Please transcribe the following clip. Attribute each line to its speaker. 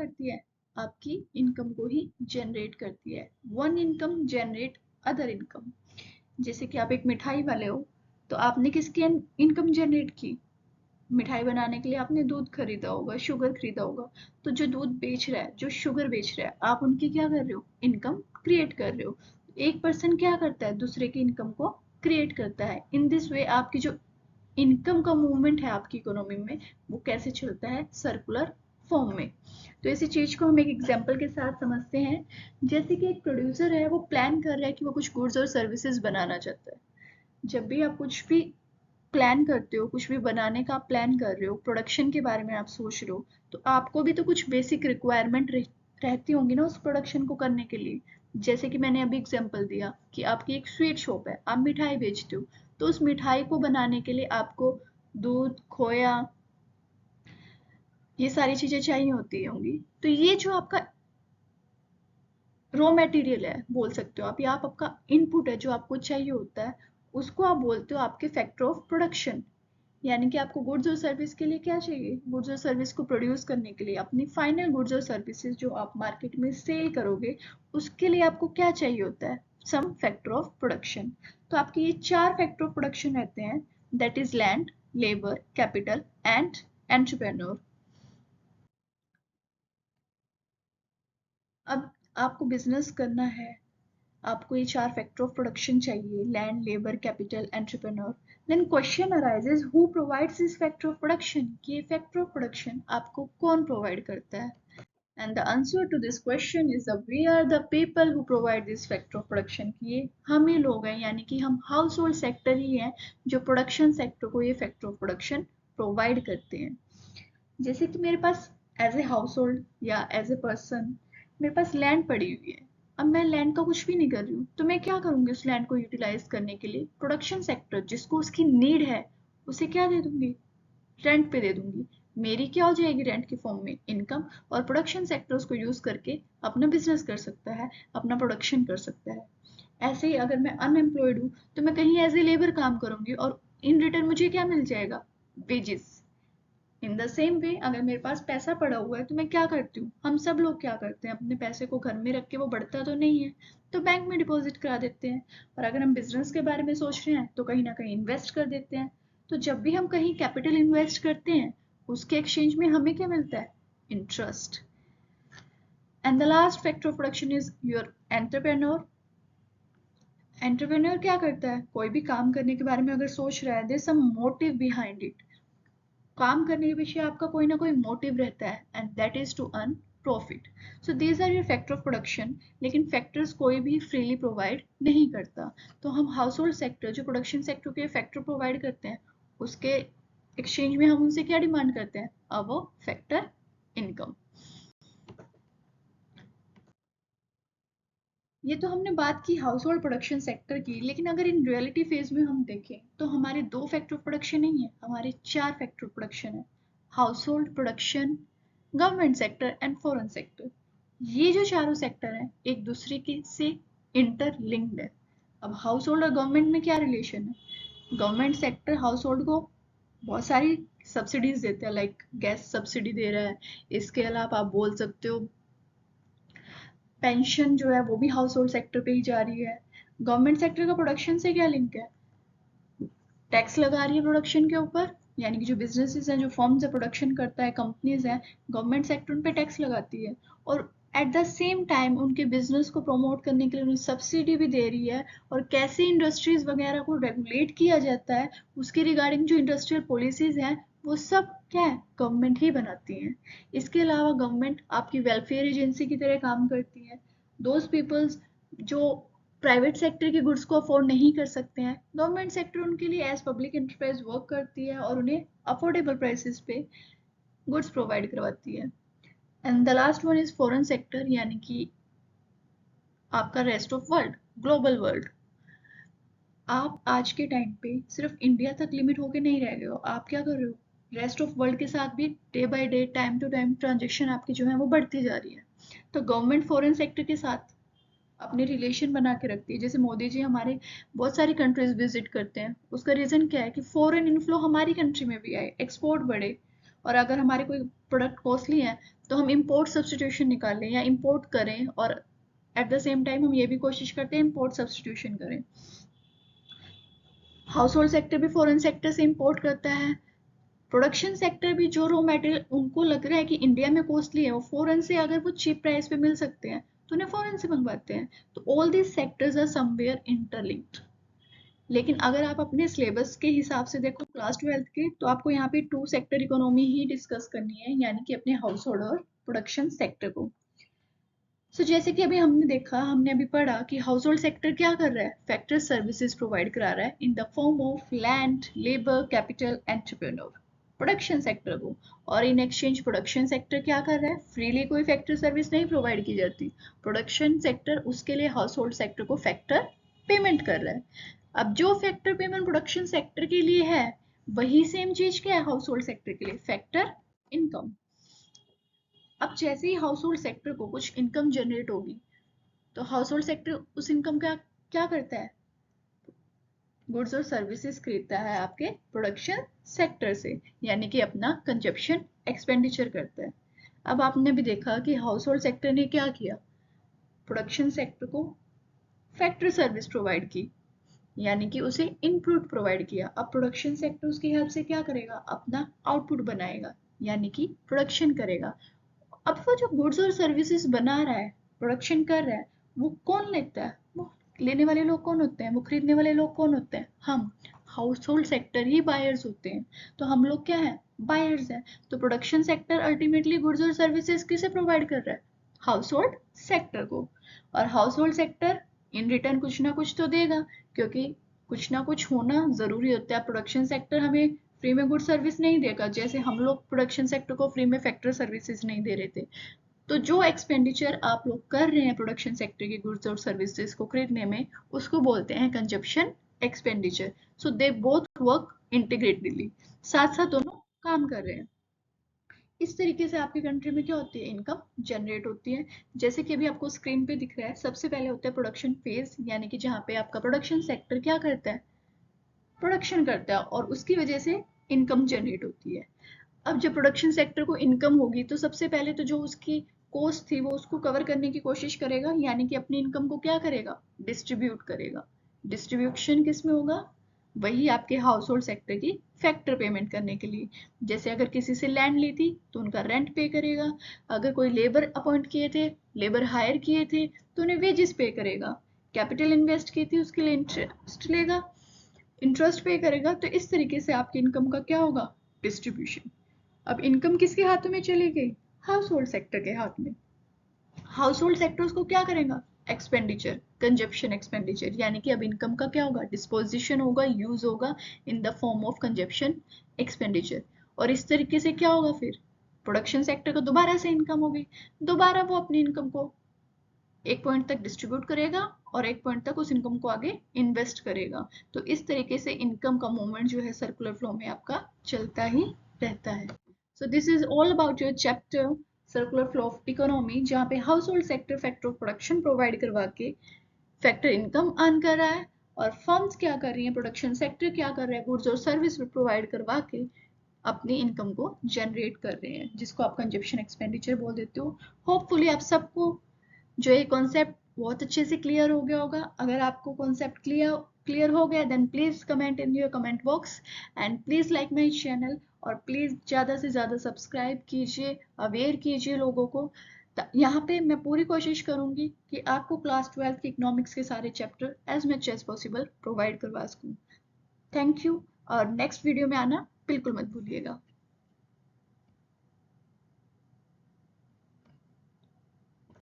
Speaker 1: करती है, आपकी इनकम को ही जनरेट करती है। One income generate other income. जैसे कि आप एक मिठाई वाले हो, तो आपने किसकी इनकम जनरेट की? मिठाई बनाने के लिए आपने दूध खरीदा होगा, शुगर खरीदा होगा। तो जो दूध बेच रहा है, जो शुगर बेच रहा है, आप उनकी क्या कर रहे हो? इनकम क्रिएट कर रहे हो। एक पर्सन क्या करता है? दूसरे की इनकम को क्रिएट करता है। इन दिस वे आपकी जो इनकम का मूवमेंट है आपकी इकोनॉमी में, वो कैसे चलता है? सर्कुलर फॉर्म में। तो इसी चीज को हम एक एग्जांपल के साथ समझते हैं। जैसे कि एक प्रोड्यूसर है, वो प्लान कर रहा है कि वो कुछ गुड्स और सर्विसेज बनाना चाहता है। जब भी आप कुछ भी प्लान करते हो, कुछ भी बनाने का आप प्लान कर रहे हो, प्रोडक्शन के बारे में आप सोच रहे हो, तो आपको भी तो कुछ बेसिक रिक्वायरमेंट रहती होंगी ना उस प्रोडक्शन को करने के लिए। जैसे कि मैंने अभी एग्जांपल दिया कि आपकी एक स्वीट शॉप है, आप मिठाई बेचते हो, तो उस मिठाई को बनाने के लिए आपको दूध, खोया, ये सारी चीजें चाहिए होती होंगी। तो ये जो आपका रॉ मटेरियल है बोल सकते हो आप, या आप आपका इनपुट है जो आपको चाहिए होता है, उसको आप बोलते हो आपके फैक्टर ऑफ प्रोडक्शन। यानी कि आपको गुड्स और सर्विस के लिए क्या चाहिए? गुड्स और सर्विस को प्रोड्यूस करने के लिए, अपनी फाइनल गुड्स और सर्विसेज जो आप मार्केट में सेल करोगे, उसके लिए आपको क्या चाहिए होता है? Some factor of production. तो आपके ये 4 फैक्टर ऑफ प्रोडक्शन रहते हैं, that is land, labour, capital and entrepreneur. अब आपको बिजनेस करना है, आपको ये 4 फैक्टर ऑफ प्रोडक्शन चाहिए, land, labour, capital, entrepreneur. Then question arises, who provides this factor of production? ये फैक्टर ऑफ प्रोडक्शन आपको कौन प्रोवाइड करता है? And the answer to this question is we are the people who provide this factor of production. ये हम ही लोग हैं, यानी कि हम हाउस होल्ड सेक्टर ही हैं जो प्रोडक्शन सेक्टर को ये फैक्टर ऑफ प्रोडक्शन प्रोवाइड करते हैं। जैसे कि मेरे पास एज ए हाउस होल्ड या एज ए पर्सन मेरे पास लैंड पड़ी हुई है। अब मैं लैंड का कुछ भी नहीं कर रही हूँ, तो मैं क्या करूंगी उस लैंड को यूटिलाइज करने के लिए? प्रोडक्शन सेक्टर जिसको उसकी नीड है, उसे क्या दे दूंगी? रेंट पे दे दूंगी। मेरी क्या हो जाएगी रेंट के फॉर्म में? इनकम। और प्रोडक्शन सेक्टर उसको यूज करके अपना बिजनेस कर सकता है, अपना प्रोडक्शन कर सकता है। ऐसे ही अगर मैं अनएम्प्लॉयड हूँ, तो मैं कहीं एज ए लेबर काम करूंगी और इन रिटर्न मुझे क्या मिल जाएगा? Wages. In the same way अगर मेरे पास पैसा पड़ा हुआ है, तो मैं क्या करती हूँ? हम सब लोग क्या करते हैं? अपने पैसे को घर में रख के वो बढ़ता तो नहीं है, तो बैंक में डिपॉजिट करा देते हैं। और अगर हम बिजनेस के बारे में सोच रहे हैं, तो कहीं ना कहीं इन्वेस्ट कर देते हैं। तो जब भी हम कहीं कैपिटल इन्वेस्ट करते हैं, उसके एक्सचेंज में हमें क्या मिलता है? Interest. And the last factor of production is your entrepreneur. Entrepreneur क्या करता है? कोई भी काम करने के बारे में अगर सोच रहा है, there some motive behind it. काम करने के पीछे आपका कोई ना कोई मोटिव रहता है, and that is to earn profit. So these are your factor of production. लेकिन फैक्टर्स कोई भी फ्रीली प्रोवाइड नहीं करता। तो हम हाउस होल्ड सेक्टर जो प्रोडक्शन सेक्टर के फैक्टर प्रोवाइड करते हैं, उसके एक्सचेंज में हम उनसे क्या डिमांड करते हैं? अब फैक्टर इनकम। ये तो हमने बात की हाउस होल्ड प्रोडक्शन सेक्टर की, लेकिन अगर इन रियलिटी फेज में हम देखें, तो हमारे 2 फैक्टर ऑफ प्रोडक्शन नहीं है, हमारे 4 फैक्टर ऑफ प्रोडक्शन है। House hold production, government sector and foreign sector. ये जो चारों सेक्टर हैं, एक दूसरे के से इंटरलिंक्ड है। अब हाउस होल्ड और गवर्नमेंट में क्या रिलेशन है? गवर्नमेंट सेक्टर हाउस होल्ड को बहुत सारी सब्सिडीज देता है, लाइक गैस सब्सिडी दे रहा है। इसके अलावा आप बोल सकते हो पेंशन जो है वो भी हाउस होल्ड सेक्टर पे ही जा रही है। गवर्नमेंट सेक्टर का प्रोडक्शन से क्या लिंक है? टैक्स लगा रही है प्रोडक्शन के ऊपर, यानी कि जो बिजनेसेस हैं, जो फर्म्स है, प्रोडक्शन करता है, कंपनीज हैं, गवर्नमेंट सेक्टर उन पे टैक्स लगाती है। और एट द सेम टाइम उनके बिजनेस को प्रमोट करने के लिए उन्हें सब्सिडी भी दे रही है। और कैसे इंडस्ट्रीज वगैरह को रेगुलेट किया जाता है, उसके रिगार्डिंग जो इंडस्ट्रियल पॉलिसीज हैं, वो सब क्या है? गवर्नमेंट ही बनाती है। इसके अलावा गवर्नमेंट आपकी वेलफेयर एजेंसी की तरह काम करती है। दोज पीपल्स जो प्राइवेट सेक्टर के गुड्स को अफोर्ड नहीं कर सकते हैं, गवर्नमेंट सेक्टर उनके लिए एज पब्लिक एंटरप्राइज वर्क करती है और उन्हें अफोर्डेबल प्राइसेस पे गुड्स प्रोवाइड करवाती है। And the last one is foreign sector, यानी कि आपका rest of world, global world. आप आज के टाइम पे सिर्फ इंडिया तक लिमिट होके नहीं रह गए हो, आप क्या कर रहे हो? रेस्ट ऑफ वर्ल्ड के साथ भी day by day, time to time transaction आपकी जो है वो बढ़ती जा रही है। तो गवर्नमेंट फॉरेन सेक्टर के साथ अपने रिलेशन बना के रखती है। जैसे मोदी जी हमारे बहुत सारी कंट्रीज विजिट करते हैं, उसका रीजन क्या है? कि फॉरेन इनफ्लो हमारी कंट्री में भी आए, एक्सपोर्ट बढ़े। और अगर हमारे कोई प्रोडक्ट कॉस्टली है, तो हम इम्पोर्ट सब्सटीट्यूशन निकालें या इम्पोर्ट करें, और एट द सेम टाइम हम ये भी कोशिश करते हैं इम्पोर्ट सब्सटीट्यूशन करें। हाउस होल्ड सेक्टर भी फॉरेन सेक्टर से इम्पोर्ट करता है, प्रोडक्शन सेक्टर भी जो रॉ मटेरियल उनको लग रहा है कि इंडिया में कॉस्टली है, वो फॉरेन से अगर वो चीप प्राइस पे मिल सकते हैं तो उन्हें फॉरेन से मंगवाते हैं। तो all these sectors are somewhere interlinked. लेकिन अगर आप अपने सिलेबस के हिसाब से देखो क्लास 12th के, तो आपको यहाँ पे 2 सेक्टर इकोनॉमी ही डिस्कस करनी है, यानी कि अपने हाउस होल्ड और प्रोडक्शन सेक्टर को। जैसे कि अभी हमने देखा, हमने अभी पढ़ा कि हाउस होल्ड सेक्टर क्या कर रहा है, फैक्टर सर्विसेज प्रोवाइड करा रहा है in the form of land, labour, capital, entrepreneur production sector को। और इन एक्सचेंज प्रोडक्शन सेक्टर क्या कर रहा है, फ्रीली कोई फैक्टर सर्विस नहीं प्रोवाइड की जाती, प्रोडक्शन सेक्टर उसके लिए हाउस होल्ड सेक्टर को फैक्टर पेमेंट कर रहा है। अब जो फैक्टर पेमेंट प्रोडक्शन सेक्टर के लिए है, वही सेम चीज क्या है हाउस होल्ड सेक्टर के लिए, फैक्टर इनकम। अब जैसे ही हाउस होल्ड सेक्टर को कुछ इनकम जनरेट होगी, तो हाउस होल्ड सेक्टर उस इनकम का क्या करता है, गुड्स और सर्विसेज खरीदता है आपके प्रोडक्शन सेक्टर से, यानी कि अपना कंजप्शन एक्सपेंडिचर करता है। अब आपने भी देखा कि हाउस होल्ड सेक्टर ने क्या किया, प्रोडक्शन सेक्टर को फैक्टर सर्विस प्रोवाइड की, यानी कि उसे इनपुट प्रोवाइड किया। अब प्रोडक्शन सेक्टर उसकी हेल्प से क्या करेगा, अपना आउटपुट बनाएगा, यानी कि प्रोडक्शन करेगा। अब वो जो गुड्स और सर्विसेज बना रहा है, प्रोडक्शन कर रहा है, वो कौन लेता है, वो लेने वाले लोग कौन होते हैं, वो खरीदने वाले लोग कौन होते हैं, हम हाउस होल्ड सेक्टर ही बायर्स होते हैं। तो हम लोग क्या है, बायर्स हैं। तो प्रोडक्शन सेक्टर अल्टीमेटली गुड्स और सर्विसेज किसे प्रोवाइड कर रहा है, हाउस होल्ड सेक्टर को। और house hold sector in return कुछ ना कुछ तो देगा, क्योंकि कुछ ना कुछ होना जरूरी होता है। प्रोडक्शन सेक्टर हमें फ्री में गुड सर्विस नहीं देगा, जैसे हम लोग प्रोडक्शन सेक्टर को फ्री में फैक्टर सर्विसेज नहीं दे रहे थे। तो जो एक्सपेंडिचर आप लोग कर रहे हैं प्रोडक्शन सेक्टर की गुड्स और सर्विसेज को खरीदने में, उसको बोलते हैं consumption expenditure. So they both work integratedly, साथ साथ दोनों काम कर रहे हैं। इस तरीके से आपकी कंट्री में क्या होती है, इनकम जनरेट होती है। जैसे कि अभी आपको स्क्रीन पे दिख रहा है, सबसे पहले होता है प्रोडक्शन फेज, यानी कि जहाँ पे आपका प्रोडक्शन सेक्टर क्या करता है, प्रोडक्शन करता है, और उसकी वजह से इनकम जनरेट होती है। अब जब प्रोडक्शन सेक्टर को इनकम होगी, तो सबसे पहले तो जो उसकी कॉस्ट थी वो उसको कवर करने की कोशिश करेगा, यानी कि अपनी इनकम को क्या करेगा, डिस्ट्रीब्यूट करेगा। डिस्ट्रीब्यूशन किस में होगा, वही आपके हाउस होल्ड सेक्टर की फैक्टर पेमेंट करने के लिए। जैसे अगर किसी से लैंड ली थी तो उनका रेंट पे करेगा, अगर कोई लेबर अपॉइंट किए थे, लेबर हायर किए थे, तो उन्हें वेजेस पे करेगा, कैपिटल इन्वेस्ट की थी उसके लिए इंटरेस्ट लेगा, इंटरेस्ट पे करेगा। तो इस तरीके से आपकी इनकम का क्या होगा, डिस्ट्रीब्यूशन। अब इनकम किसके हाथों में चली गई, हाउस होल्ड सेक्टर के हाथ में। हाउस होल्ड सेक्टर उसको क्या करेगा, एक्सपेंडिचर, कंजप्शन एक्सपेंडिचर, यानी कि अब इनकम का क्या होगा, डिस्पोजिशन होगा, यूज होगा in the form of consumption expenditure. और इस तरीके से क्या होगा, फिर प्रोडक्शन सेक्टर को दोबारा से इनकम होगी, दोबारा वो अपनी इनकम को एक पॉइंट तक डिस्ट्रीब्यूट करेगा और एक पॉइंट तक उस इनकम को आगे इन्वेस्ट करेगा। तो इस तरीके से इनकम का मूवमेंट जो है सर्कुलर फ्लो में आपका चलता ही रहता है। So this is all about your chapter circular flow of economy, जहाँ पे house hold sector factor of production provide करवा के फैक्टर इनकम अर्न कर रहा है, और फर्म्स क्या कर रही हैं, प्रोडक्शन सेक्टर क्या कर रहा है, गुड्स और सर्विस प्रोवाइड करवा के अपनी इनकम को जनरेट कर रहे हैं, जिसको आप कंजप्शन एक्सपेंडिचर बोल देते हो। होपफुली आप सबको जो ये कॉन्सेप्ट बहुत अच्छे से क्लियर हो गया होगा। अगर आपको कॉन्सेप्ट क्लियर हो गया, then please comment in your comment box, and please like my channel, और प्लीज ज़्यादा से ज़्यादा सब्सक्राइब कीजिए, अवेयर कीजिए लोगों को। यहाँ पे मैं पूरी कोशिश करूंगी कि आपको क्लास 12 के इकोनॉमिक्स के सारे chapter as much as possible provide करवा सकूँ। थैंक यू, और नेक्स्ट वीडियो में आना बिल्कुल मत भूलिएगा।